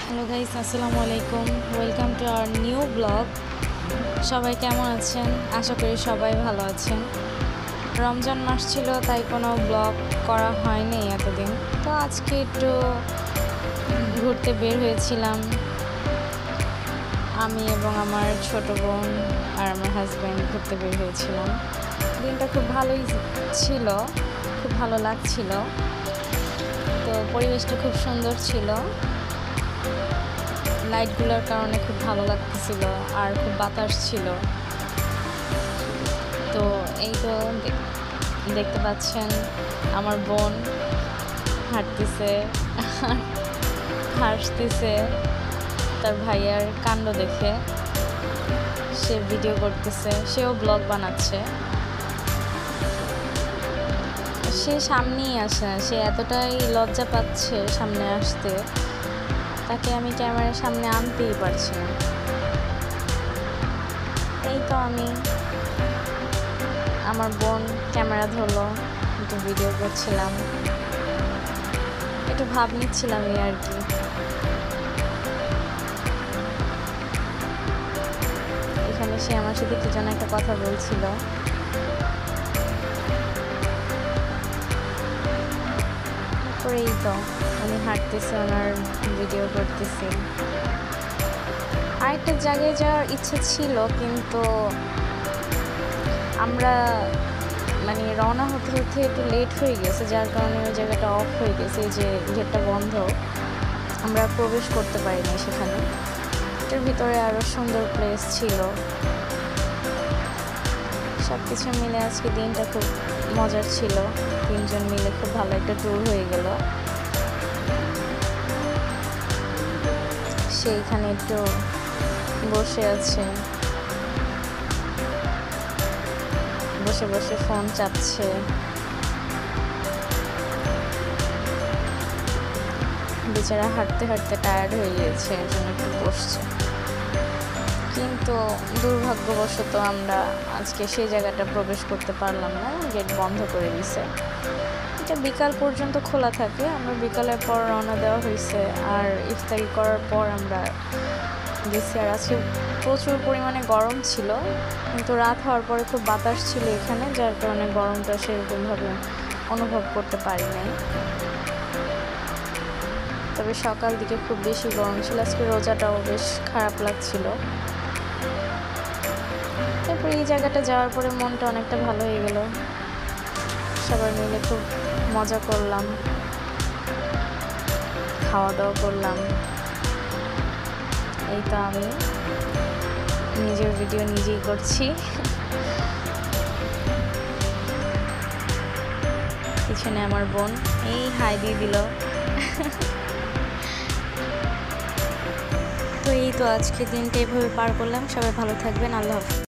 Hello guys, আসসালামু আলাইকুম। Welcome to our new blog. সবাই কেমন আছেন? আশা করি সবাই ভালো আছেন। রমজান মাস ছিল, তাই কোনো ব্লগ করা হয়নি এতদিন। তো আজকে একটু ঘুরতে বের হয়েছিলাম আমি এবং আমার ছোট বোন আর আমার হাজব্যান্ড ঘুরতে বের হয়েছিলাম। দিনটা খুব ভালোই ছিল, খুব ভালো লাগছিল। তো পরিবেশটা খুব সুন্দর ছিল, লাইটগুলোর কারণে খুব ভালো লাগতেছিল আর খুব বাতাস ছিল। তো এই তো দেখতে পাচ্ছেন আমার বোন হাঁটতেছে, হাসতেছে তার ভাইয়ার কাণ্ড দেখে। সে ভিডিও করতেছে, সেও ব্লগ বানাচ্ছে। সে সামনেই আসে না, সে এতটাই লজ্জা পাচ্ছে সামনে আসতে, তাকে আমি ক্যামেরার সামনে আনতেই পারছি না। এই তো আমার বোন ক্যামেরা ধরলো, একটু ভিডিও করছিলাম, একটু ভাব নিচ্ছিলাম এই আর কি। এখানে সে আমার সাথে কি যেন একটা কথা বলছিল। তারপরে এই তো আমি হাঁটতেছি, ওনার ভিডিও করতেছি। আরেকটা জায়গায় যাওয়ার ইচ্ছা ছিল, কিন্তু আমরা রওনা হতে হতে একটু লেট হয়ে গেছে, যার কারণে ওই জায়গাটা অফ হয়ে গেছে। যে গেটটা বন্ধ, আমরা প্রবেশ করতে পারিনি সেখানে। এটার ভিতরে আরও সুন্দর প্লেস ছিল। সব কিছু মিলে আজকে দিনটা খুব মজার ছিল। তিনজন মিলে খুব ভালো একটা ট্যুর হয়ে গেল। সেইখানে একটু বসে আছে, বসে বসে ফোন চাপছে। বেচারা হাঁটতে হাঁটতে টায়ার্ড হয়ে গিয়েছে, এর জন্য একটু বসছে। কিন্তু দুর্ভাগ্যবশত আমরা আজকে সেই জায়গাটা প্রবেশ করতে পারলাম না, গেট বন্ধ করে দিছে। এটা বিকাল পর্যন্ত খোলা থাকে। আমরা বিকালের পর রওনা দেওয়া হয়েছে, আর ইফতারি করার পর আমরা গেছি। আর আজকে প্রচুর পরিমাণে গরম ছিল, কিন্তু রাত হওয়ার পরে খুব বাতাস ছিল এখানে, যার কারণে গরমটা সেরকমভাবে অনুভব করতে পারি নাই। তবে সকাল দিকে খুব বেশি গরম ছিল। আজকে রোজাটাও বেশ খারাপ লাগছিল। তারপরে এই জায়গাটা যাওয়ার পরে মনটা অনেকটা ভালো হয়ে গেল। সবাই মিলে খুব মজা করলাম, খাওয়া দাওয়া করলাম। এই তো আমি নিজের ভিডিও নিজেই করছি। পিছনে আমার বোন এই হাই দিয়ে দিল। তো এই তো আজকের দিনটা এভাবে পার করলাম। সবাই ভালো থাকবেন। আল্লাহ হাফেজ।